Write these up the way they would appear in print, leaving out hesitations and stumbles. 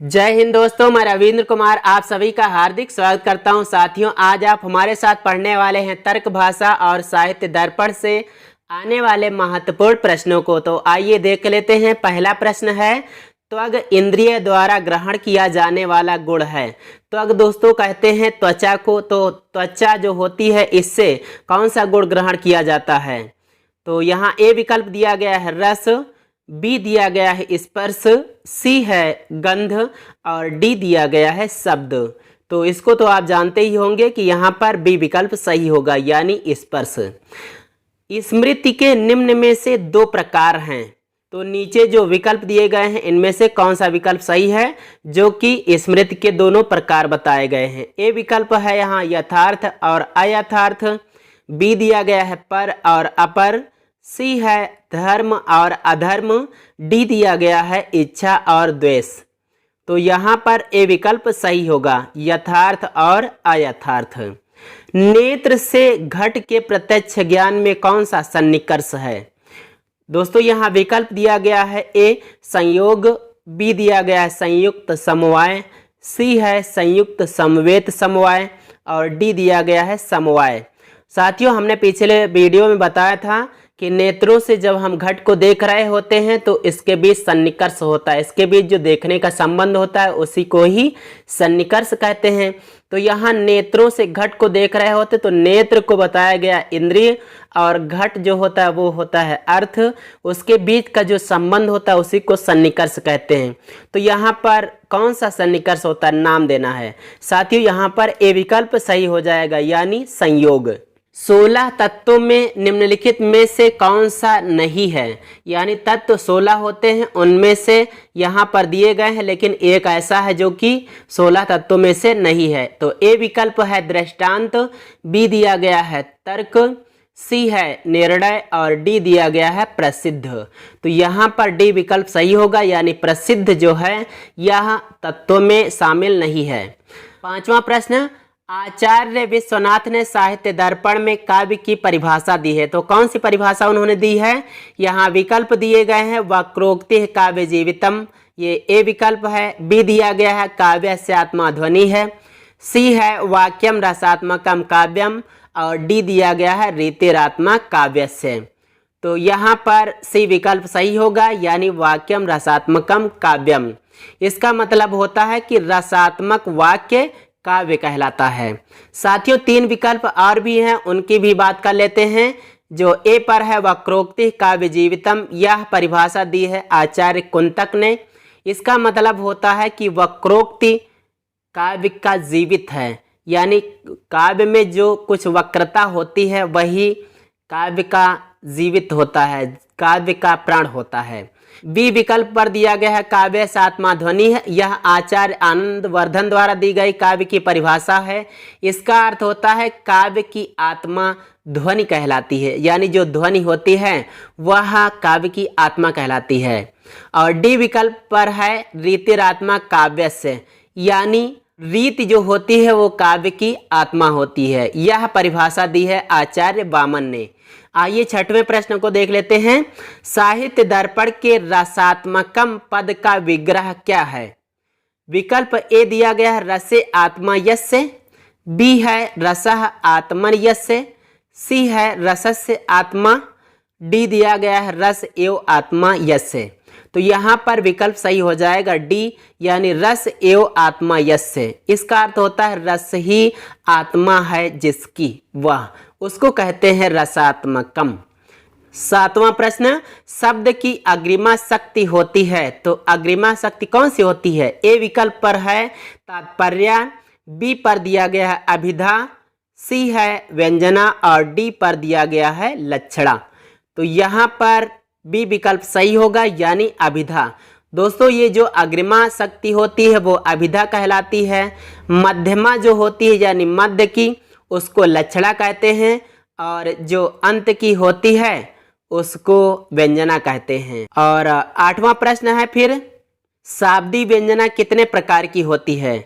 जय हिंद दोस्तों, मैं रविंद्र कुमार आप सभी का हार्दिक स्वागत करता हूं। साथियों, आज आप हमारे साथ पढ़ने वाले हैं तर्क भाषा और साहित्य दर्पण से आने वाले महत्वपूर्ण प्रश्नों को। तो आइए देख लेते हैं। पहला प्रश्न है, त्वग इंद्रिय द्वारा ग्रहण किया जाने वाला गुण है। त्वग दोस्तों कहते हैं त्वचा को। तो त्वचा जो होती है इससे कौन सा गुण ग्रहण किया जाता है? तो यहाँ ए विकल्प दिया गया है रस, बी दिया गया है स्पर्श, सी है गंध और डी दिया गया है शब्द। तो इसको तो आप जानते ही होंगे कि यहाँ पर बी विकल्प सही होगा, यानी स्पर्श। स्मृति के निम्न में से दो प्रकार हैं। तो नीचे जो विकल्प दिए गए हैं इनमें से कौन सा विकल्प सही है, जो कि स्मृति के दोनों प्रकार बताए गए हैं? ए विकल्प है यहाँ यथार्थ और अयथार्थ, बी दिया गया है पर और अपर, सी है धर्म और अधर्म, डी दिया गया है इच्छा और द्वेष। तो यहाँ पर ए विकल्प सही होगा, यथार्थ और अयथार्थ। नेत्र से घट के प्रत्यक्ष ज्ञान में कौन सा सन्निकर्ष है? दोस्तों यहाँ विकल्प दिया गया है ए संयोग, बी दिया गया है संयुक्त समवाय, सी है संयुक्त समवेत समवाय और डी दिया गया है समवाय। साथियों, हमने पिछले वीडियो में बताया था कि नेत्रों से जब हम घट को देख रहे होते हैं तो इसके बीच सन्निकर्ष होता है। इसके बीच जो देखने का संबंध होता है उसी को ही सन्निकर्ष कहते हैं। तो यहाँ नेत्रों से घट को देख रहे होते तो नेत्र को बताया गया इंद्रिय और घट जो होता है वो होता है अर्थ। उसके बीच का जो संबंध होता है उसी को सन्निकर्ष कहते हैं। तो यहाँ पर कौन सा सन्निकर्ष होता है, नाम देना है। साथियों यहाँ पर ए विकल्प सही हो जाएगा, यानी संयोग। 16 तत्वों में निम्नलिखित में से कौन सा नहीं है? यानी तत्व 16 होते हैं, उनमें से यहाँ पर दिए गए हैं, लेकिन एक ऐसा है जो कि 16 तत्वों में से नहीं है। तो ए विकल्प है दृष्टांत, बी दिया गया है तर्क, सी है निर्णय और डी दिया गया है प्रसिद्ध। तो यहाँ पर डी विकल्प सही होगा, यानी प्रसिद्ध जो है यह तत्वों में शामिल नहीं है। पांचवा प्रश्न, आचार्य विश्वनाथ ने साहित्य दर्पण में काव्य की परिभाषा दी है। तो कौन सी परिभाषा उन्होंने दी है? यहाँ विकल्प दिए गए हैं वक्रोक्ति काव्य जीवितम, ये ए विकल्प है, बी दिया गया है काव्य से आत्मा ध्वनि है, सी है वाक्यम रसात्मकम काव्यम और डी दिया गया है रीतिरात्मक काव्य से। तो यहाँ पर सी विकल्प सही होगा, यानी वाक्यम रसात्मकम काव्यम। इसका मतलब होता है कि रसात्मक वाक्य काव्य कहलाता है। साथियों तीन विकल्प और भी हैं, उनकी भी बात कर लेते हैं। जो ए पर है वक्रोक्ति काव्य जीवितम, यह परिभाषा दी है आचार्य कुंतक ने। इसका मतलब होता है कि वक्रोक्ति काव्य का जीवित है, यानी काव्य में जो कुछ वक्रता होती है वही काव्य का जीवित होता है, काव्य का प्राण होता है। बी विकल्प पर दिया गया है काव्य से आत्मा ध्वनि है, यह आचार्य आनंद वर्धन द्वारा दी गई काव्य की परिभाषा है। इसका अर्थ होता है काव्य की आत्मा ध्वनि कहलाती है, यानी जो ध्वनि होती है वह काव्य की आत्मा कहलाती है। और डी विकल्प पर है रीतिरात्मक काव्य से, यानी रीति जो होती है वो काव्य की आत्मा होती है। यह परिभाषा दी है आचार्य वामन ने। आइए छठवें प्रश्न को देख लेते हैं। साहित्य दर्पण के रसात्मकम पद का विग्रह क्या है? विकल्प ए दिया गया है रसे आत्मा यस्य, बी है रसः आत्मन यस्य, सी है रसस्य आत्मा, डी दिया गया है रस एव आत्मा यस्य। तो यहाँ पर विकल्प सही हो जाएगा डी, यानी रस एव आत्मा यस्य। इसका अर्थ होता है रस ही आत्मा है जिसकी, वह उसको कहते हैं रसात्मकम। सातवां प्रश्न, शब्द की अग्रिमा शक्ति होती है। तो अग्रिमा शक्ति कौन सी होती है? ए विकल्प पर है तात्पर्य, बी पर दिया गया है अभिधा, सी है व्यंजना और डी पर दिया गया है लक्षणा। तो यहाँ पर बी विकल्प सही होगा, यानी अभिधा। दोस्तों ये जो अग्रिमा शक्ति होती है वो अभिधा कहलाती है। मध्यमा जो होती है यानी मध्य की, उसको लक्षणा कहते हैं, और जो अंत की होती है उसको व्यंजना कहते हैं। और आठवां प्रश्न है फिर, शाब्दी व्यंजना कितने प्रकार की होती है?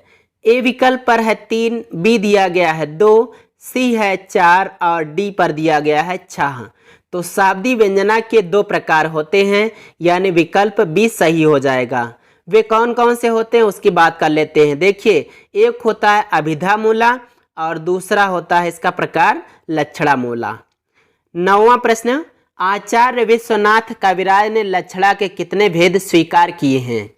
ए विकल्प पर है 3, बी दिया गया है 2, सी है 4 और डी पर दिया गया है 6। तो शाब्दी व्यंजना के 2 प्रकार होते हैं, यानी विकल्प बी सही हो जाएगा। वे कौन कौन से होते हैं उसकी बात कर लेते हैं। देखिए, एक होता है अभिधा मूला और दूसरा होता है इसका प्रकार लक्षणा मूला। 9वां प्रश्न, आचार्य विश्वनाथ कविराज ने लक्षणा के कितने भेद स्वीकार किए हैं?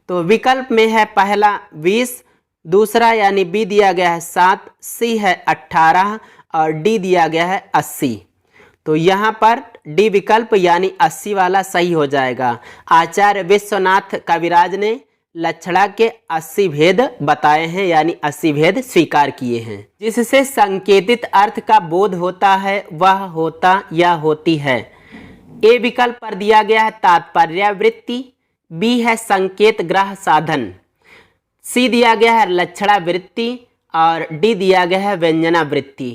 तो विकल्प में है पहला 20, दूसरा यानी बी दिया गया है 7, सी है 18 और डी दिया गया है 80। तो यहाँ पर डी विकल्प यानी 80 वाला सही हो जाएगा। आचार्य विश्वनाथ कविराज ने लक्षणा के 80 भेद बताए हैं यानी 80 भेद स्वीकार किए हैं। जिससे संकेतित अर्थ का बोध होता है वह होता या होती है। ए विकल्प पर दिया गया है तात्पर्यावृत्ति, बी है संकेत ग्रह साधन, सी दिया गया है लक्षणा वृत्ति और डी दिया गया है व्यंजना वृत्ति।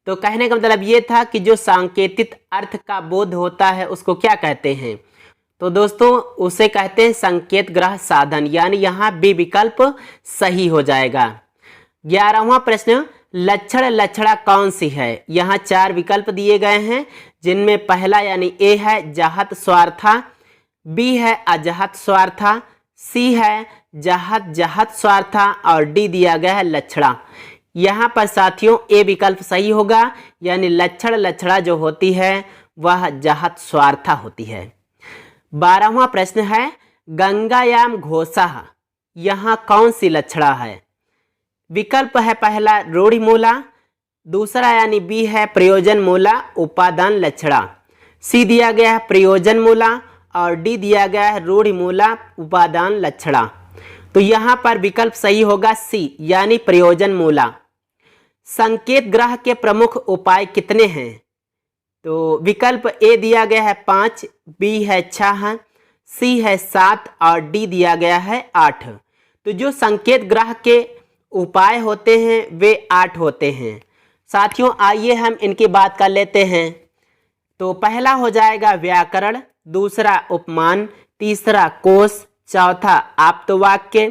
तो कहने का मतलब ये था कि जो सांकेतित अर्थ का बोध होता है उसको क्या कहते हैं? तो दोस्तों उसे कहते हैं संकेत ग्रह साधन, यानी यहाँ बी विकल्प सही हो जाएगा। 11वां प्रश्न, लक्षण लक्षणा कौन सी है? यहाँ 4 विकल्प दिए गए हैं जिनमें पहला यानी ए है जाहत स्वार्था, बी है अजाहत स्वार्था, सी है जाहत जाहत स्वार्था और डी दिया गया है लक्षणा। यहाँ पर साथियों ए विकल्प सही होगा यानी लक्षण लक्षणा जो होती है वह जाहत स्वार्था होती है। 12वां प्रश्न है, गंगायाम घोषा यहाँ कौन सी लक्षणा है? विकल्प है पहला रूढ़ि मूला, दूसरा यानी बी है प्रयोजन मूला उपादान लक्षणा, सी दिया गया है प्रयोजन मूला और डी दिया गया है रूढ़ि मूला उपादान लक्षणा। तो यहाँ पर विकल्प सही होगा सी यानी प्रयोजन मूला। संकेत ग्रह के प्रमुख उपाय कितने हैं? तो विकल्प ए दिया गया है 5, बी है 6, सी है 7 और डी दिया गया है 8। तो जो संकेत ग्रह के उपाय होते हैं वे 8 होते हैं। साथियों आइए हम इनकी बात कर लेते हैं। तो पहला हो जाएगा व्याकरण, दूसरा उपमान, तीसरा कोश, चौथा आप्तवाक्य,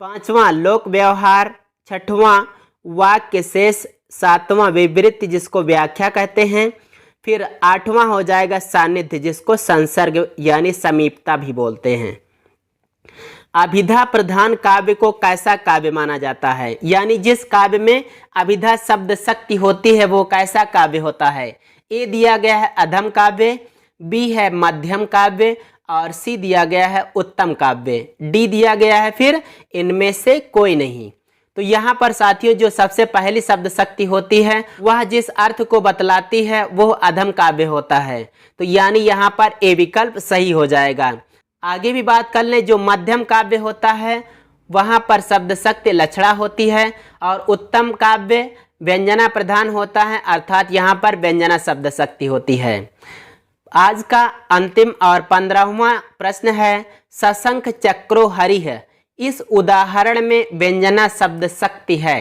5वां लोक व्यवहार, 6वां वाक्य शेष, 7वां विवृत्ति जिसको व्याख्या कहते हैं, फिर 8वां हो जाएगा सान्निध्य जिसको संसर्ग यानी समीपता भी बोलते हैं। अभिधा प्रधान काव्य को कैसा काव्य माना जाता है? यानी जिस काव्य में अभिधा शब्द शक्ति होती है वो कैसा काव्य होता है? ए दिया गया है अधम काव्य, बी है मध्यम काव्य और सी दिया गया है उत्तम काव्य, डी दिया गया है फिर इनमें से कोई नहीं। तो यहाँ पर साथियों जो सबसे पहली शब्द शक्ति होती है वह जिस अर्थ को बतलाती है वो अधम काव्य होता है। तो यानी यहाँ पर ए विकल्प सही हो जाएगा। आगे भी बात कर लें, जो मध्यम काव्य होता है वहाँ पर शब्द शक्ति लक्षणा होती है और उत्तम काव्य व्यंजना प्रधान होता है अर्थात यहाँ पर व्यंजना शब्द शक्ति होती है। आज का अंतिम और 15वां प्रश्न है, सशंख चक्रो हरि है, इस उदाहरण में व्यंजना शब्द शक्ति है।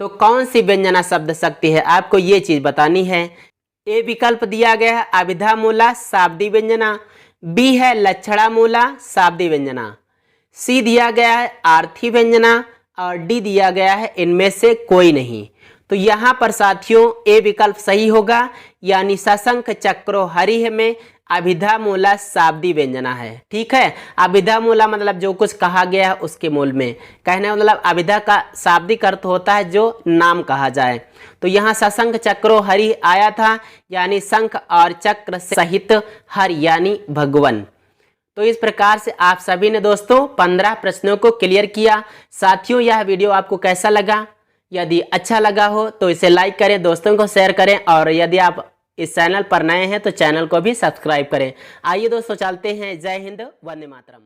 तो कौन सी व्यंजना शब्द शक्ति है आपको ये चीज बतानी है। ए विकल्प दिया गया है अभिधा मूला शाब्दी व्यंजना, बी है लक्षणा मूला शाब्दी व्यंजना, सी दिया गया है आर्थी व्यंजना और डी दिया गया है इनमें से कोई नहीं। तो यहाँ पर साथियों ए विकल्प सही होगा यानी सशंख चक्रो हरि में अभिधा मूला शाब्दी व्यंजना है। ठीक है, अभिधा मूला मतलब जो कुछ कहा गया है उसके मूल में, कहने का मतलब अभिधा का शाब्दिक अर्थ होता है जो नाम कहा जाए। तो यहाँ सशंख चक्रो हरि आया था यानी शंख और चक्र सहित हरि यानी भगवान। तो इस प्रकार से आप सभी ने दोस्तों 15 प्रश्नों को क्लियर किया। साथियों यह वीडियो आपको कैसा लगा? यदि अच्छा लगा हो तो इसे लाइक करें, दोस्तों को शेयर करें और यदि आप इस चैनल पर नए हैं तो चैनल को भी सब्सक्राइब करें। आइए दोस्तों चलते हैं। जय हिंद, वंदे मातरम।